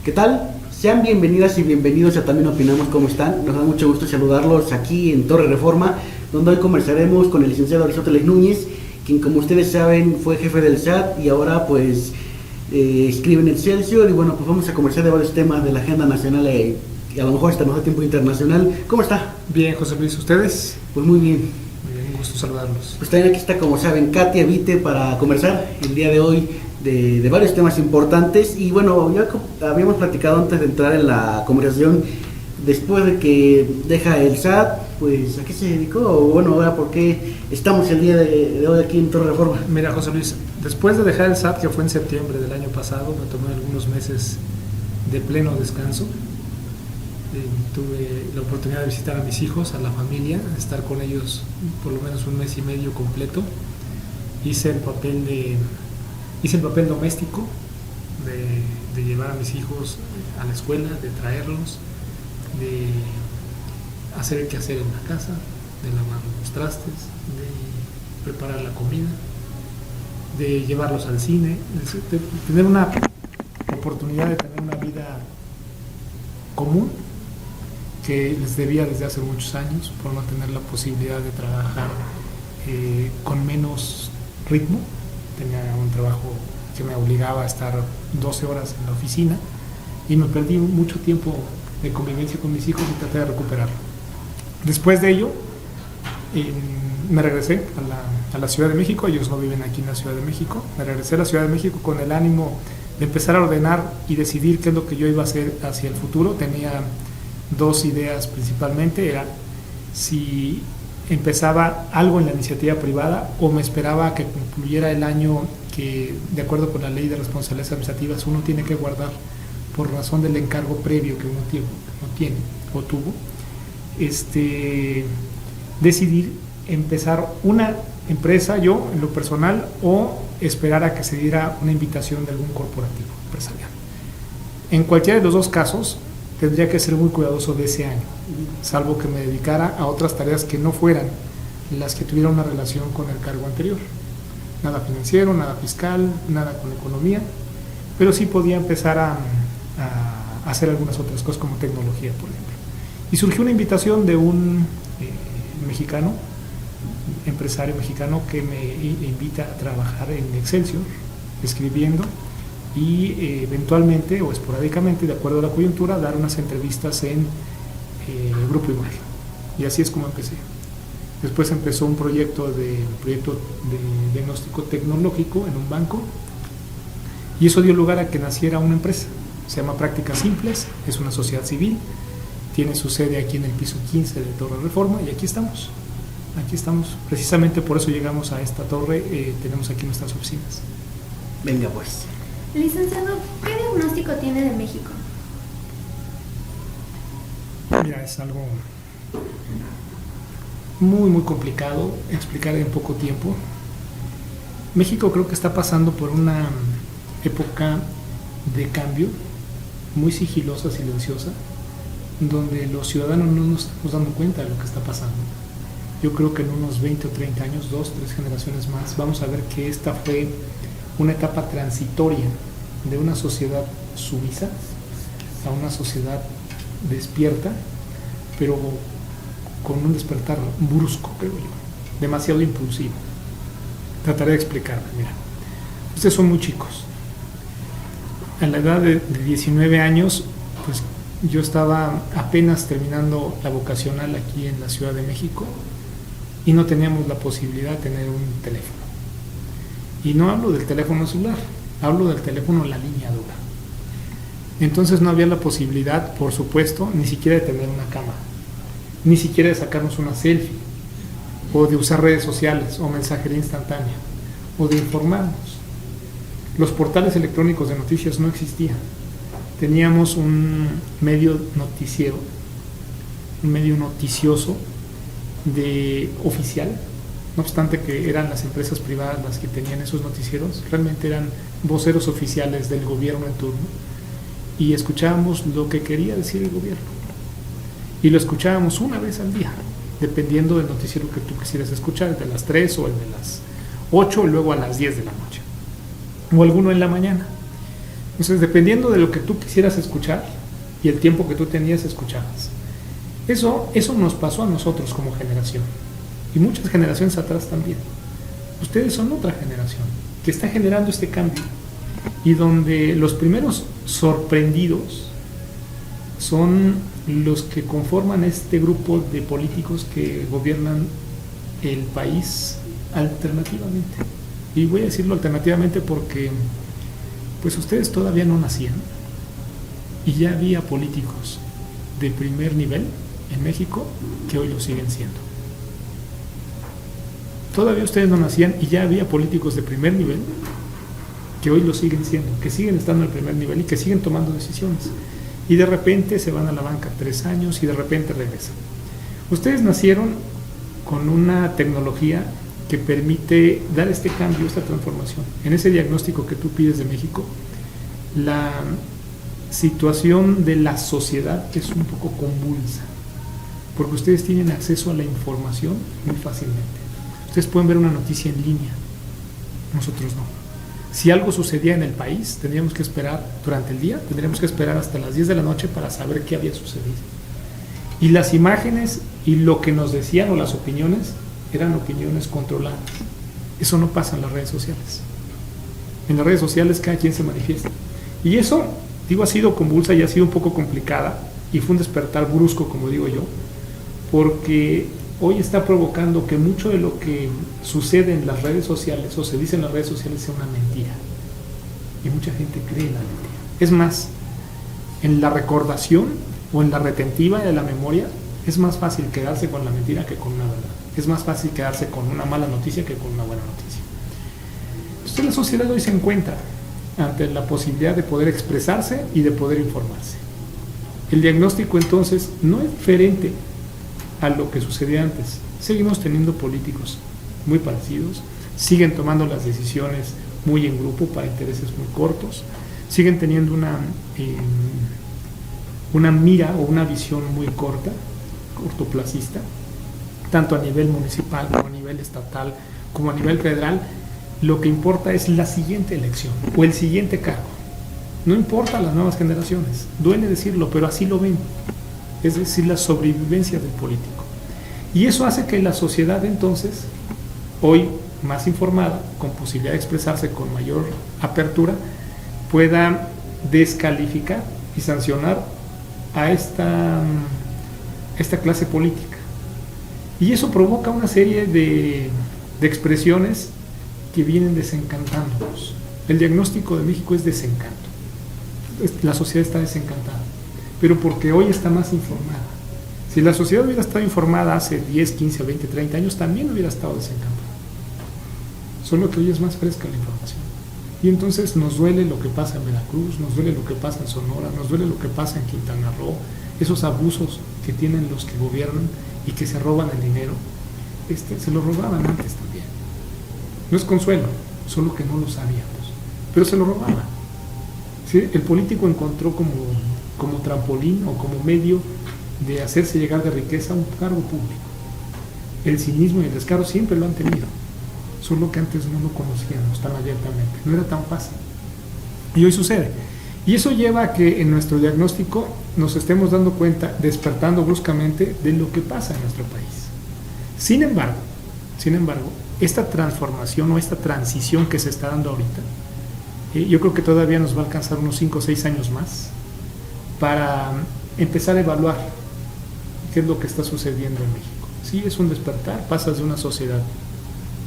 ¿Qué tal? Sean bienvenidas y bienvenidos a También Opinamos. ¿Cómo están? Nos da mucho gusto saludarlos aquí en Torre Reforma, donde hoy conversaremos con el licenciado Aristóteles Núñez, quien, como ustedes saben, fue jefe del SAT y ahora pues escribe en Excelsior. Y bueno, pues vamos a conversar de varios temas de la agenda nacional y a lo mejor hasta más a tiempo internacional. ¿Cómo está? Bien, José Luis, ¿ustedes? Pues muy bien. Muy bien, un gusto saludarlos. Pues también aquí está, como saben, Katia Vite para conversar el día de hoy de varios temas importantes. Y bueno, ya habíamos platicado antes de entrar en la conversación, después de que deja el SAT, pues ¿a qué se dedicó? O bueno, ahora por qué estamos el día de hoy aquí en Torre Reforma. Mira, José Luis, después de dejar el SAT, que fue en septiembre del año pasado, me tomé algunos meses de pleno descanso. Tuve la oportunidad de visitar a mis hijos, a la familia, estar con ellos por lo menos un mes y medio completo. Hice el papel doméstico de llevar a mis hijos a la escuela, de traerlos, de hacer el quehacer en la casa, de lavar los trastes, de preparar la comida, de llevarlos al cine, de tener una oportunidad de tener una vida común que les debía desde hace muchos años por no tener la posibilidad de trabajar con menos ritmo. Tenía un trabajo que me obligaba a estar 12 horas en la oficina y me perdí mucho tiempo de convivencia con mis hijos y traté de recuperarlo. Después de ello me regresé a la Ciudad de México. Ellos no viven aquí en la Ciudad de México. Me regresé a la Ciudad de México con el ánimo de empezar a ordenar y decidir qué es lo que yo iba a hacer hacia el futuro. Tenía dos ideas principalmente: era si empezaba algo en la iniciativa privada o me esperaba a que concluyera el año que, de acuerdo con la ley de responsabilidades administrativas, uno tiene que guardar por razón del encargo previo que uno tiene o tuvo. Decidir empezar una empresa yo en lo personal o esperar a que se diera una invitación de algún corporativo empresarial. En cualquiera de los dos casos tendría que ser muy cuidadoso de ese año, salvo que me dedicara a otras tareas que no fueran las que tuvieran una relación con el cargo anterior. Nada financiero, nada fiscal, nada con economía, pero sí podía empezar a hacer algunas otras cosas como tecnología, por ejemplo. Y surgió una invitación de un mexicano, empresario mexicano, que me invita a trabajar en Excelsior, escribiendo, y eventualmente o esporádicamente, de acuerdo a la coyuntura, dar unas entrevistas en Grupo Imagen. Y así es como empecé. Después empezó un proyecto de diagnóstico tecnológico en un banco, y eso dio lugar a que naciera una empresa. Se llama Prácticas Simples, es una sociedad civil, tiene su sede aquí en el piso 15 de Torre Reforma, y aquí estamos. Precisamente por eso llegamos a esta torre, tenemos aquí nuestras oficinas. Venga pues. Licenciado, ¿qué diagnóstico tiene de México? Mira, es algo muy, muy complicado explicar en poco tiempo. México creo que está pasando por una época de cambio muy sigilosa, silenciosa, donde los ciudadanos no nos estamos dando cuenta de lo que está pasando. Yo creo que en unos 20 o 30 años, 2, 3 generaciones más, vamos a ver que esta fue una etapa transitoria de una sociedad sumisa a una sociedad despierta, pero con un despertar brusco, creo yo, demasiado impulsivo. Trataré de explicarme. Mira, ustedes son muy chicos. A la edad de 19 años, pues yo estaba apenas terminando la vocacional aquí en la Ciudad de México y no teníamos la posibilidad de tener un teléfono. Y no hablo del teléfono celular, hablo del teléfono la línea dura. Entonces no había la posibilidad, por supuesto, ni siquiera de tener una cámara, ni siquiera de sacarnos una selfie, o de usar redes sociales, o mensajería instantánea, o de informarnos. Los portales electrónicos de noticias no existían. Teníamos un medio noticiero, un medio noticioso oficial. No obstante que eran las empresas privadas las que tenían esos noticieros, realmente eran voceros oficiales del gobierno en turno, y escuchábamos lo que quería decir el gobierno, y lo escuchábamos una vez al día, dependiendo del noticiero que tú quisieras escuchar, el de las 3 o el de las 8, y luego a las 10 de la noche, o alguno en la mañana. Entonces, dependiendo de lo que tú quisieras escuchar y el tiempo que tú tenías, escuchabas. Eso nos pasó a nosotros como generación y muchas generaciones atrás también. Ustedes son otra generación que está generando este cambio y donde los primeros sorprendidos son los que conforman este grupo de políticos que gobiernan el país alternativamente. Y voy a decirlo alternativamente porque pues ustedes todavía no nacían y ya había políticos de primer nivel en México que hoy lo siguen siendo. Todavía ustedes no nacían y ya había políticos de primer nivel que hoy lo siguen siendo, que siguen estando en el primer nivel y que siguen tomando decisiones. Y de repente se van a la banca 3 años y de repente regresan. Ustedes nacieron con una tecnología que permite dar este cambio, esta transformación. En ese diagnóstico que tú pides de México, la situación de la sociedad es un poco convulsa, porque ustedes tienen acceso a la información muy fácilmente. Ustedes pueden ver una noticia en línea, nosotros no. Si algo sucedía en el país, tendríamos que esperar durante el día, tendríamos que esperar hasta las 10 de la noche para saber qué había sucedido. Y las imágenes y lo que nos decían o las opiniones eran opiniones controladas. Eso no pasa en las redes sociales. En las redes sociales cada quien se manifiesta. Y eso, digo, ha sido convulsa y ha sido un poco complicada y fue un despertar brusco, como digo yo, porque hoy está provocando que mucho de lo que sucede en las redes sociales o se dice en las redes sociales sea una mentira. Y mucha gente cree en la mentira. Es más, en la recordación o en la retentiva de la memoria es más fácil quedarse con la mentira que con una verdad. Es más fácil quedarse con una mala noticia que con una buena noticia. Entonces la sociedad hoy se encuentra ante la posibilidad de poder expresarse y de poder informarse. El diagnóstico entonces no es diferente a lo que sucedía antes. Seguimos teniendo políticos muy parecidos, siguen tomando las decisiones muy en grupo para intereses muy cortos, siguen teniendo una mira o una visión muy corta, cortoplacista, tanto a nivel municipal como a nivel estatal como a nivel federal. Lo que importa es la siguiente elección o el siguiente cargo. No importa a las nuevas generaciones, duele decirlo, pero así lo ven. Es decir, la sobrevivencia del político. Y eso hace que la sociedad entonces, hoy más informada, con posibilidad de expresarse con mayor apertura, pueda descalificar y sancionar a esta clase política. Y eso provoca una serie de expresiones que vienen desencantándonos. El diagnóstico de México es desencanto. La sociedad está desencantada, pero porque hoy está más informada. Si la sociedad hubiera estado informada hace 10, 15, 20, 30 años, también hubiera estado desencantada. Solo que hoy es más fresca la información. Y entonces nos duele lo que pasa en Veracruz, nos duele lo que pasa en Sonora, nos duele lo que pasa en Quintana Roo, esos abusos que tienen los que gobiernan y que se roban el dinero, se lo robaban antes también. No es consuelo, solo que no lo sabíamos, pero se lo robaban. ¿Sí? El político encontró como trampolín o como medio de hacerse llegar de riqueza a un cargo público. El cinismo y el descaro siempre lo han tenido, solo que antes no lo conocíamos tan abiertamente, no era tan fácil. Y hoy sucede. Y eso lleva a que en nuestro diagnóstico nos estemos dando cuenta, despertando bruscamente de lo que pasa en nuestro país. Sin embargo, esta transformación o esta transición que se está dando ahorita, yo creo que todavía nos va a alcanzar unos 5 o 6 años más para empezar a evaluar qué es lo que está sucediendo en México. Sí, es un despertar, pasas de una sociedad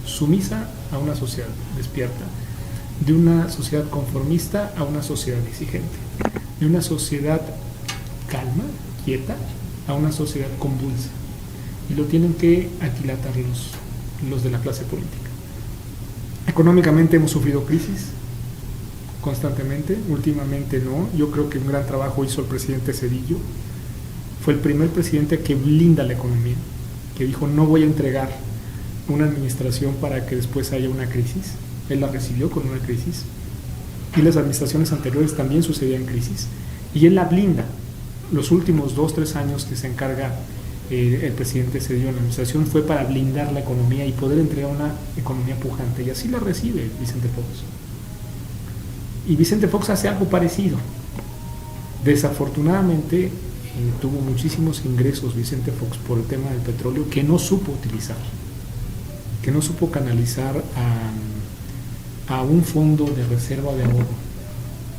sumisa a una sociedad despierta, de una sociedad conformista a una sociedad exigente, de una sociedad calma, quieta, a una sociedad convulsa. Y lo tienen que aquilatar los de la clase política. Económicamente hemos sufrido crisis constantemente, últimamente no. Yo creo que un gran trabajo hizo el presidente Zedillo. Fue el primer presidente que blinda la economía, que dijo no voy a entregar una administración para que después haya una crisis. Él la recibió con una crisis y las administraciones anteriores también sucedían crisis y él la blinda. Los últimos 2 o 3 años que se encarga el presidente Zedillo en la administración fue para blindar la economía y poder entregar una economía pujante, y así la recibe Vicente Fox. Y Vicente Fox hace algo parecido. Desafortunadamente tuvo muchísimos ingresos Vicente Fox por el tema del petróleo que no supo utilizar, que no supo canalizar a un fondo de reserva de ahorro,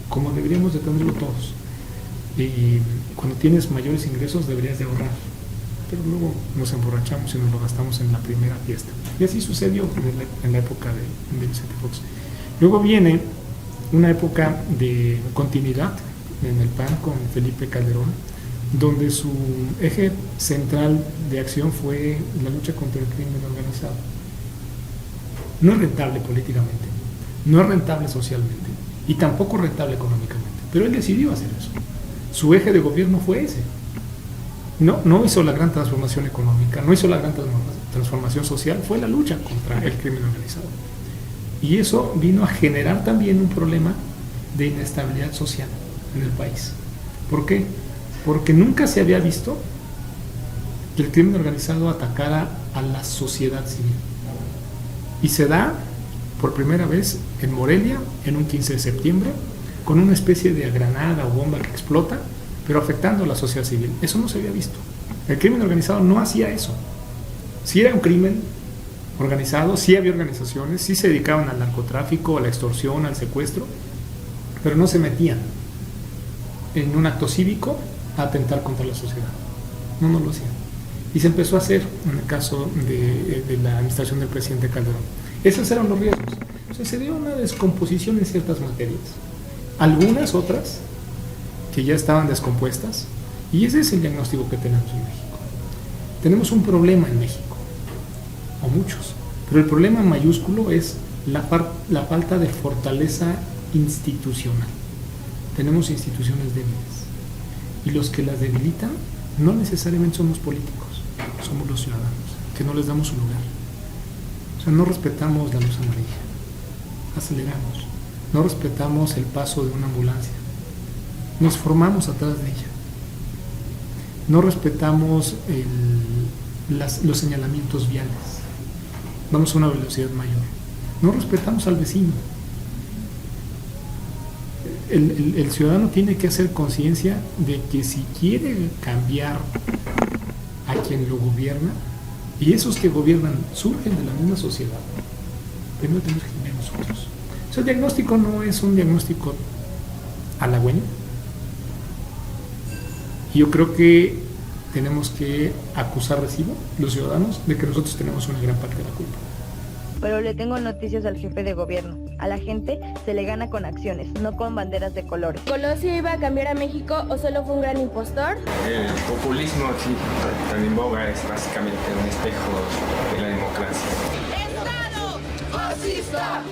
como deberíamos de tenerlo todos. Y cuando tienes mayores ingresos deberías de ahorrar, pero luego nos emborrachamos y nos lo gastamos en la primera fiesta. Y así sucedió en la época de Vicente Fox. Luego viene una época de continuidad en el PAN con Felipe Calderón, donde su eje central de acción fue la lucha contra el crimen organizado. No es rentable políticamente, no es rentable socialmente y tampoco rentable económicamente, pero él decidió hacer eso. Su eje de gobierno fue ese. No hizo la gran transformación económica, no hizo la gran transformación social, fue la lucha contra el crimen organizado. Y eso vino a generar también un problema de inestabilidad social en el país. ¿Por qué? Porque nunca se había visto que el crimen organizado atacara a la sociedad civil. Y se da por primera vez en Morelia, en un 15 de septiembre, con una especie de granada o bomba que explota, pero afectando a la sociedad civil. Eso no se había visto. El crimen organizado no hacía eso. Sí era un crimen organizado, sí había organizaciones, sí se dedicaban al narcotráfico, a la extorsión, al secuestro, pero no se metían en un acto cívico a atentar contra la sociedad. No lo hacían. Y se empezó a hacer en el caso de la administración del presidente Calderón. Esos eran los riesgos. O sea, se dio una descomposición en ciertas materias. Algunas otras que ya estaban descompuestas, y ese es el diagnóstico que tenemos en México. Tenemos un problema en México, o muchos, pero el problema mayúsculo es la falta de fortaleza institucional. Tenemos instituciones débiles, y los que las debilitan no necesariamente son los políticos, somos los ciudadanos, que no les damos un lugar. O sea, no respetamos la luz amarilla, aceleramos, no respetamos el paso de una ambulancia, nos formamos atrás de ella, no respetamos los señalamientos viales, vamos a una velocidad mayor, no respetamos al vecino. El ciudadano tiene que hacer conciencia de que si quiere cambiar a quien lo gobierna, y esos que gobiernan surgen de la misma sociedad, primero tenemos que cambiar nosotros. O sea, el diagnóstico no es un diagnóstico halagüeño. Y yo creo que tenemos que acusar recibo, los ciudadanos, de que nosotros tenemos una gran parte de la culpa. Pero le tengo noticias al jefe de gobierno. A la gente se le gana con acciones, no con banderas de colores. ¿Colosio iba a cambiar a México o solo fue un gran impostor? El populismo aquí tan en boga es básicamente un espejo de la democracia. ¡Estado fascista!